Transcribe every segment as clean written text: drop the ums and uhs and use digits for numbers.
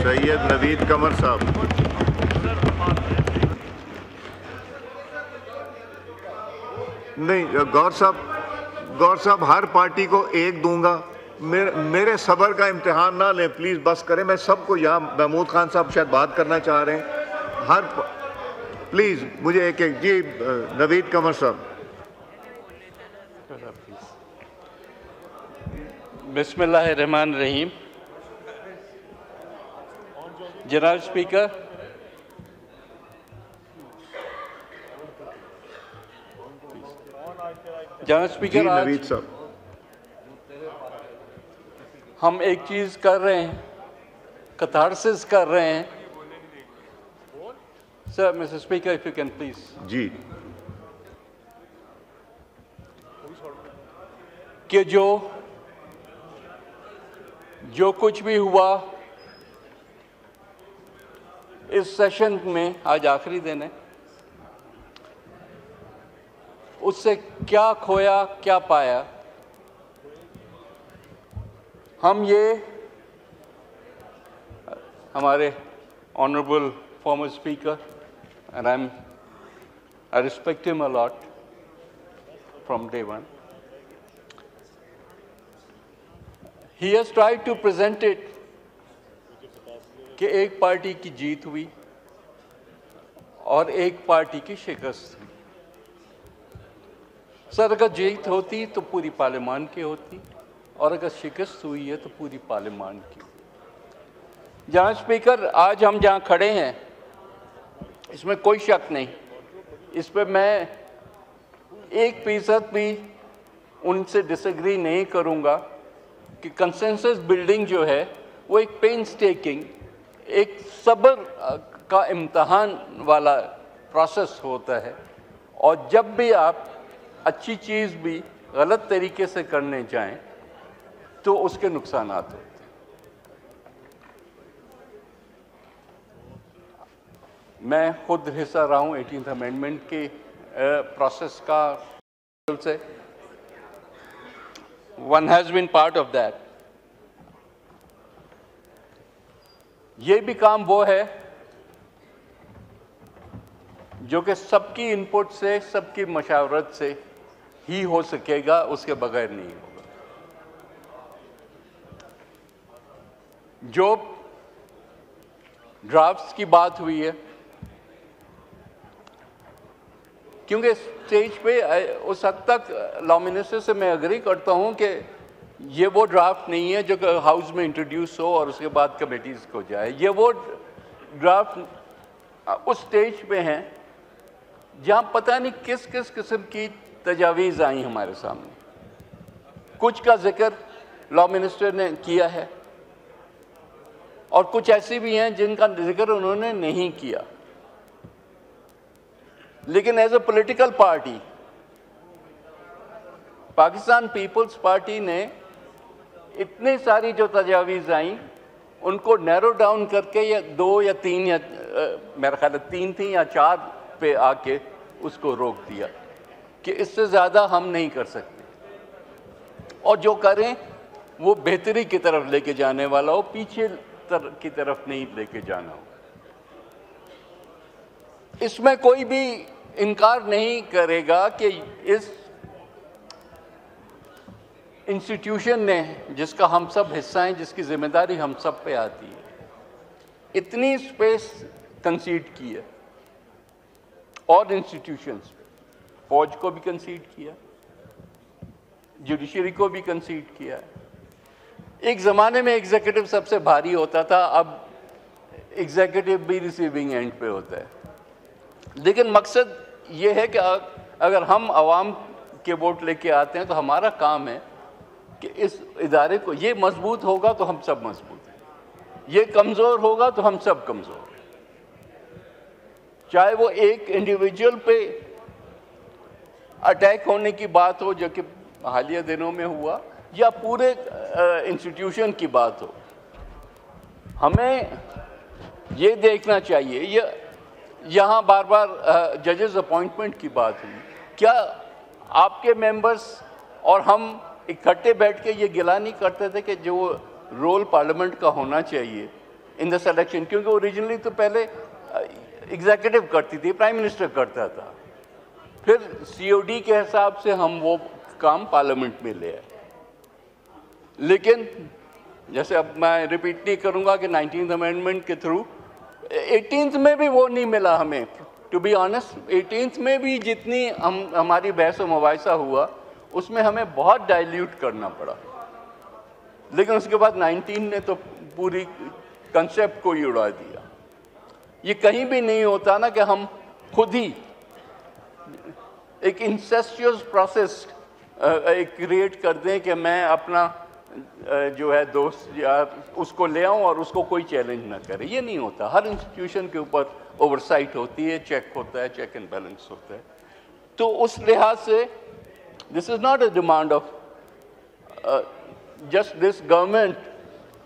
सैयद नवीद कमर साहब। नहीं, गौर साहब हर पार्टी को एक दूंगा। मेरे सब्र का इम्तिहान ना लें प्लीज़, बस करें। मैं सबको यहाँ, महमूद खान साहब शायद बात करना चाह रहे हैं। प्लीज़ मुझे एक जी नवीद कमर साहब। बिस्मिल्लाहिर्रहमानिर्रहीम। जनाब स्पीकर, जी नवीद साहब, हम एक चीज़ कर रहे हैं, कैथारसिस कर रहे हैं। Sir, mister speaker, if you can please. जी। कि जो कुछ भी हुआ इस सेशन में, आज आखिरी दिन है, उससे क्या खोया क्या पाया, हम ये हमारे honourable farmer speaker, and I respect him a lot from day one, he has tried to present it कि एक पार्टी की जीत हुई और एक पार्टी की शिकस्त हुई। सर, अगर जीत होती तो पूरी पार्लियामान की होती, और अगर शिकस्त हुई है तो पूरी पार्लियामान की। जनाब स्पीकर, आज हम जहाँ खड़े हैं इसमें कोई शक नहीं, इस पर मैं 1% भी उनसे डिसएग्री नहीं करूँगा कि कंसेंसस बिल्डिंग जो है वो एक पेनस्टेकिंग, एक सब्र का इम्तहान वाला प्रोसेस होता है, और जब भी आप अच्छी चीज़ भी गलत तरीके से करने जाएं तो उसके नुकसानात होते हैं। मैं खुद हिस्सा रहा हूँ 18th अमेंडमेंट के प्रोसेस का से, one has been part of that. ये भी काम वो है जो कि सबकी इनपुट से, सबकी मशावरत से ही हो सकेगा, उसके बगैर नहीं होगा। जो ड्राफ्ट्स की बात हुई है, क्योंकि स्टेज पे उस हद तक लॉ मिनिस्टर से मैं एग्री करता हूं कि ये वो ड्राफ्ट नहीं है जो हाउस में इंट्रोड्यूस हो और उसके बाद कमेटीज़ को जाए। ये वो ड्राफ्ट उस स्टेज पे हैं जहां पता नहीं किस किस किस्म की तजावीज़ आई हमारे सामने। कुछ का जिक्र लॉ मिनिस्टर ने किया है और कुछ ऐसी भी हैं जिनका जिक्र उन्होंने नहीं किया। लेकिन as a political party, Pakistan Peoples Party ने इतनी सारी जो तजावीज़ आई उनको नैरो डाउन करके, या 2 या 3 या मेरा ख्याल 3 थी या 4 पे आके उसको रोक दिया कि इससे ज़्यादा हम नहीं कर सकते, और जो करें वो बेहतरी की तरफ लेके जाने वाला हो, पीछे की तरफ नहीं लेके जाना हो। इसमें कोई भी इनकार नहीं करेगा कि इस इंस्टीट्यूशन ने, जिसका हम सब हिस्सा हैं, जिसकी जिम्मेदारी हम सब पे आती है, इतनी स्पेस कंसीड की है, और इंस्टीट्यूशंस, फौज को भी कंसीड किया, जुडिशरी को भी कंसीड किया है। एक ज़माने में एग्जीक्यूटिव सबसे भारी होता था, अब एग्जीक्यूटिव भी रिसीविंग एंड पे होता है। लेकिन मकसद ये है कि अगर हम आवाम के वोट लेके आते हैं तो हमारा काम है कि इस इदारे को, ये मजबूत होगा तो हम सब मजबूत हैं, ये कमज़ोर होगा तो हम सब कमज़ोर हैं। चाहे वो एक इंडिविजुअल पे अटैक होने की बात हो जो कि हालिया दिनों में हुआ, या पूरे इंस्टीट्यूशन की बात हो, हमें ये देखना चाहिए। यहाँ बार बार जजेस अपॉइंटमेंट की बात हुई, क्या आपके मेंबर्स और हम इकट्ठे बैठ के ये गिला नहीं करते थे कि जो रोल पार्लियामेंट का होना चाहिए in the selection, क्योंकि ओरिजिनली तो पहले एग्जीक्यूटिव करती थी, प्राइम मिनिस्टर करता था, फिर COD के हिसाब से हम वो काम पार्लियामेंट में ले आए। लेकिन जैसे अब मैं रिपीट नहीं करूंगा कि 19th अमेंडमेंट के थ्रू 18th में भी वो नहीं मिला हमें, टू बी ऑनेस्ट। 18th में भी जितनी हमारी बहस और मुबाहिसा हुआ उसमें हमें बहुत डाइल्यूट करना पड़ा, लेकिन उसके बाद 19 ने तो पूरी कंसेप्ट को ही उड़ा दिया। ये कहीं भी नहीं होता ना कि हम खुद ही एक इंसेस्टियस प्रोसेस क्रिएट कर दें कि मैं अपना जो है दोस्त यार उसको ले आऊं और उसको कोई चैलेंज ना करे। ये नहीं होता। हर इंस्टीट्यूशन के ऊपर ओवरसाइट होती है, चेक होता है, चेक एंड बैलेंस होता है। तो उस लिहाज से this is not a demand of just this government,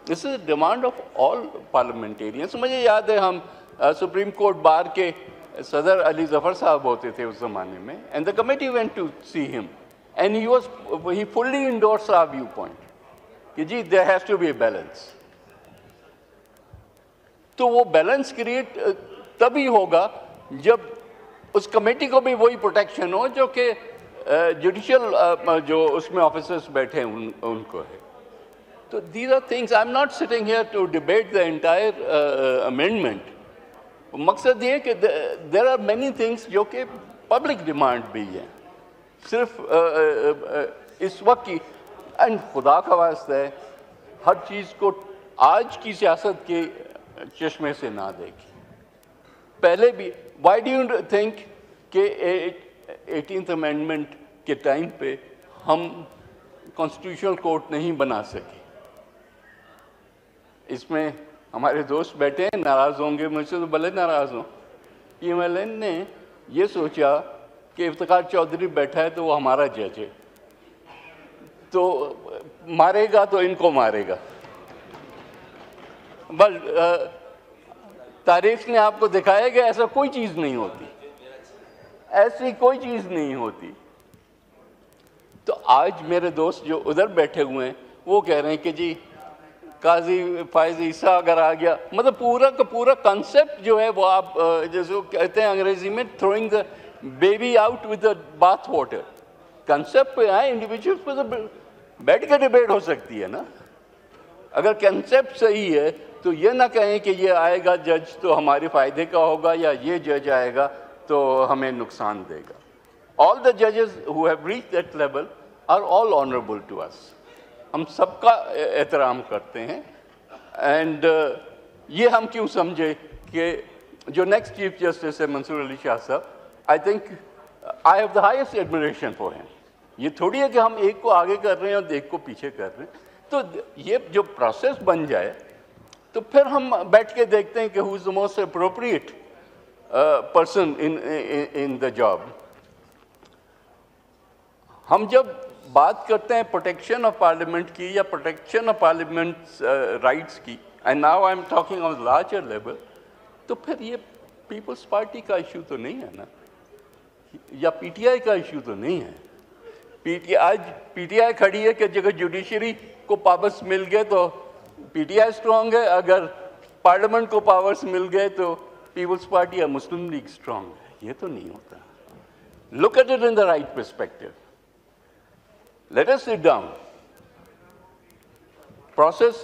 this is a demand of all parliamentarians. मुझे याद है हम सुप्रीम कोर्ट बार के सदर अली जफर साहब होते थे उस ज़माने में, and the committee went to see him and he fully endorse our view point कि जी there has to be a balance. तो वो बैलेंस क्रिएट तभी होगा जब उस कमेटी को भी वही प्रोटेक्शन हो जो कि जुडिशियल जो उसमें ऑफिसर्स बैठे हैं उनको है। तो these are things, I am not sitting here to debate the entire amendment. मकसद ये कि देयर आर मेनी थिंग्स जो कि पब्लिक डिमांड भी है, सिर्फ इस वक्त की। एंड खुदा का वास्ता है हर चीज़ को आज की सियासत के चश्मे से ना देखें। पहले भी वाई डू यू थिंक कि 18th अमेंडमेंट के टाइम पे हम कॉन्स्टिट्यूशनल कोर्ट नहीं बना सके? इसमें हमारे दोस्त बैठे हैं, नाराज़ होंगे मुझसे तो भले नाराज़ हों। PMLN ने ये सोचा कि इफ्तिखार चौधरी बैठा है तो वो हमारा जज है, तो मारेगा तो इनको मारेगा। बस तारीख ने आपको दिखाया कि ऐसा कोई चीज़ नहीं होती, ऐसी कोई चीज़ नहीं होती। तो आज मेरे दोस्त जो उधर बैठे हुए हैं वो कह रहे हैं कि जी काजी फायज ईसा अगर आ गया, मतलब पूरा का पूरा कंसेप्ट जो है वो आप जैसे कहते हैं अंग्रेजी में throwing the baby out with the bath water. Concept पे आए, इंडिविजुअल पे तो बैठ के डिबेट हो सकती है ना। अगर कंसेप्ट सही है तो ये ना कहें कि ये आएगा जज तो हमारे फ़ायदे का होगा या ये जज आएगा तो हमें नुकसान देगा। ऑल द जजेस who have reached that level are all honourable to us. हम सबका एहतराम करते हैं। एंड ये हम क्यों समझे कि जो नेक्स्ट चीफ जस्टिस है मंसूर अली शाह साहब, I think I have the highest admiration for him. ये थोड़ी है कि हम एक को आगे कर रहे हैं और एक को पीछे कर रहे हैं। तो ये जो प्रोसेस बन जाए तो फिर हम बैठ के देखते हैं कि who is the most appropriate person in the job. हम जब बात करते हैं प्रोटेक्शन ऑफ पार्लियामेंट की या प्रोटेक्शन ऑफ पार्लियामेंट राइट्स की, and now I am talking on larger level, तो फिर ये पीपल्स पार्टी का इशू तो नहीं है ना, या PTI का इशू तो नहीं है। आज PTI खड़ी है कि जगह जुडिशरी को पावर्स मिल गए तो PTI स्ट्रांग है, अगर पार्लियामेंट को पावर्स मिल गए तो पीपल्स पार्टी या मुस्लिम लीग स्ट्रांग है। ये तो नहीं होता। Look at it in the right perspective. Let us sit down. Process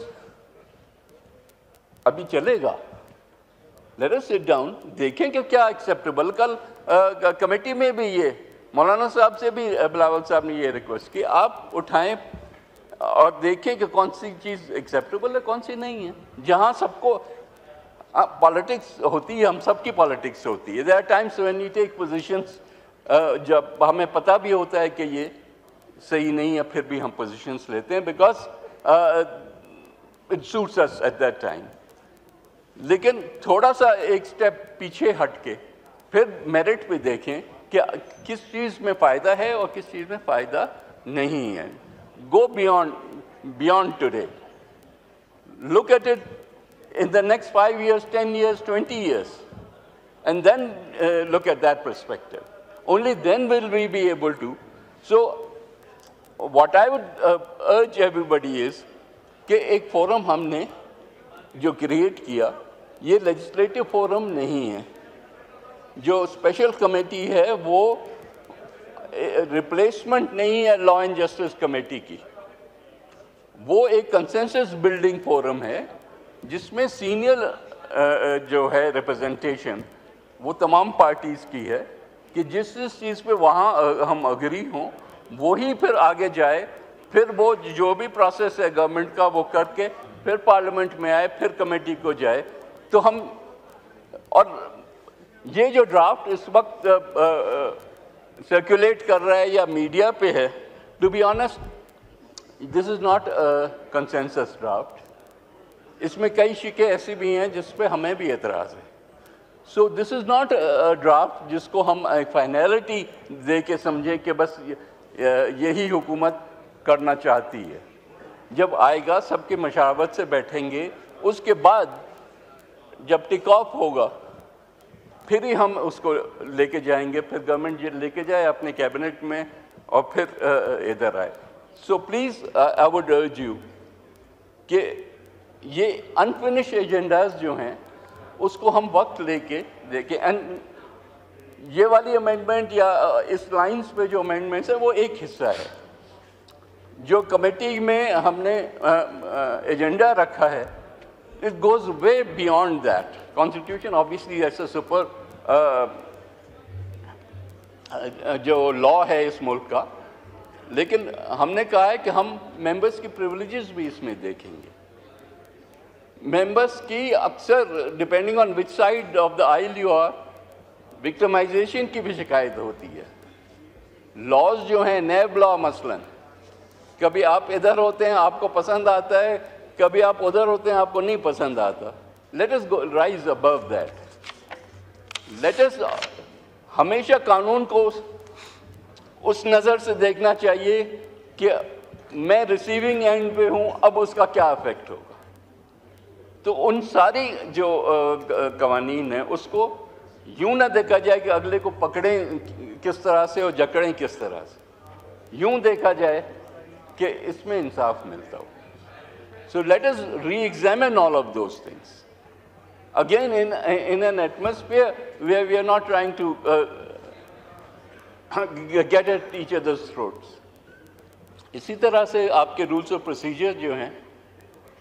अभी चलेगा। लेट अस सिट डाउन, देखें कि क्या एक्सेप्टेबल। कल कमेटी में भी ये मौलाना साहब से भी बिलावल साहब ने ये रिक्वेस्ट की, आप उठाएं और देखें कि कौन सी चीज़ एक्सेप्टेबल है, कौन सी नहीं है। जहाँ सबको पॉलिटिक्स होती है, हम सबकी पॉलिटिक्स होती है। There are times when you take positions, जब हमें पता भी होता है कि ये सही नहीं है, फिर भी हम पोजीशंस लेते हैं because it suits us at that time. लेकिन थोड़ा सा एक स्टेप पीछे हट के फिर मेरिट पे देखें कि किस चीज़ में फ़ायदा है और किस चीज़ में फ़ायदा नहीं है। Go beyond today, look at it in the next 5 years, 10 years, 20 years, and then look at that perspective. Only then will we be able to. So what I would urge everybody is कि एक forum हमने جو create کیا یہ legislative forum نہیں ہے. جو special committee ہے وہ ریپلیسمنٹ نہیں ہے لا اینڈ جسٹس کمیٹی کی. وہ ایک کنسنسس بلڈنگ فورم ہے جس میں سینئر جو ہے ریپرزنٹیشن وہ تمام پارٹیز کی ہے کہ جس چیز پہ وہاں ہم اگری ہوں وہی پھر آگے جائے. پھر وہ جو بھی پروسیس ہے گورنمنٹ کا وہ کر کے پھر پارلیمنٹ میں آئے, پھر کمیٹی کو جائے. تو ہم اور یہ جو ڈرافٹ اس وقت سرکولیٹ کر رہا ہے یا میڈیا پہ ہے, to be honest this is not consensus draft. اس میں کئی شکیں ایسی بھی ہیں جس پہ ہمیں بھی اعتراض ہے. سو دس از ناٹ ڈرافٹ جس کو ہم فائنلٹی دے کے سمجھیں کہ بس یہی حکومت کرنا چاہتی ہے. جب آئے گا سب کے مشاورت سے بیٹھیں گے, اس کے بعد جب ٹک آف ہوگا پھر ہی ہم اس کو لے کے جائیں گے. پھر گورنمنٹ لے کے جائے اپنے کیبنٹ میں اور پھر ادھر آئے. So please I would urge you کہ یہ انفنش ایجنڈاز جو ہیں اس کو ہم وقت لے کے دیکھیں. اینڈ یہ والی امینڈمنٹ یا اس لائنز پہ جو امینڈمنٹس ہے وہ ایک حصہ ہے. جو کمیٹی میں ہم نے ایجنڈا رکھا ہے it goes way beyond that. Constitution obviously is a super جو لا ہے اس ملک کا, لیکن ہم نے کہا ہے کہ ہم ممبرس کی پریولیجز بھی اس میں دیکھیں گے. ممبرس کی اکثر depending on which side of the aisle you are victimization کی بھی شکایت ہوتی ہے. لاز جو ہیں نیب لا مثلاً, کبھی آپ ادھر ہوتے ہیں آپ کو پسند آتا ہے, کبھی آپ ادھر ہوتے ہیں آپ کو نہیں پسند آتا. Let us rise above that. Let us ہمیشہ قانون کو اس نظر سے دیکھنا چاہیے کہ میں ریسیونگ اینڈ پہ ہوں, اب اس کا کیا افیکٹ ہوگا. تو ان ساری جو قوانین ہیں اس کو یوں نہ دیکھا جائے کہ اگلے کو پکڑیں کس طرح سے اور جکڑیں کس طرح سے, یوں دیکھا جائے کہ اس میں انصاف ملتا ہو. So let us re-examine all of those things. Again, in an atmosphere where we are not trying to get at each other's throats. اسی طرح سے آپ کے رولز اور پروسیجر جو ہیں,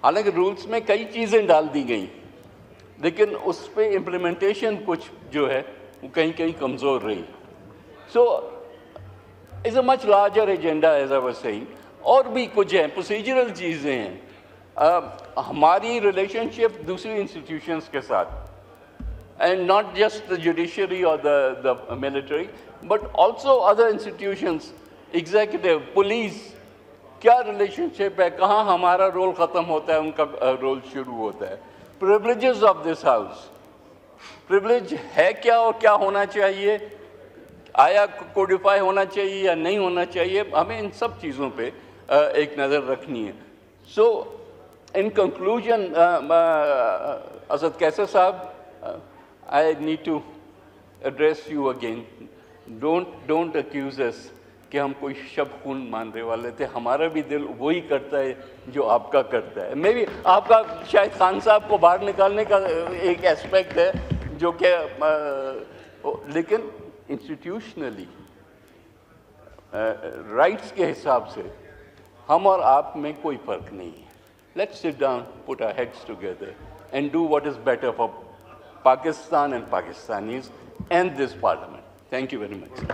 حالانکہ رولز میں کئی چیزیں ڈال دی گئیں لیکن اس پہ امپلیمنٹیشن کچھ جو ہے وہ کہیں کہیں کمزور رہی. So it's a much larger agenda as I was saying. اور بھی کچھ ہیں, پروسیجرل چیزیں ہیں. ہماری ریلیشن شپ دوسری انسٹیٹیوشنس کے ساتھ, and not just the judiciary اور the military but also other institutions, executive, police, کیا ریلیشن شپ ہے, کہاں ہمارا رول ختم ہوتا ہے ان کا رول شروع ہوتا ہے. Privileges of this house, privilege ہے کیا اور کیا ہونا چاہیے, آیا کوڈیفائی ہونا چاہیے یا نہیں ہونا چاہیے, ہمیں ان سب چیزوں پہ ایک نظر رکھنی ہے. سو in conclusion, Asad Kaisar Sahab, I need to address you again. Don't accuse us کہ ہم کوئی شب خون ماننے والے تھے. ہمارا بھی دل وہی کرتا ہے جو آپ کا کرتا ہے. میں بھی آپ کا شاید خان صاحب کو باہر نکالنے کا ایک ایسپیکٹ ہے جو کہ لیکن انسٹیٹیوشنلی رائٹس کے حساب سے ہم اور آپ میں کوئی فرق نہیں ہے. Let's sit down, put our heads together and do what is better for Pakistan and Pakistanis and this parliament. Thank you very much.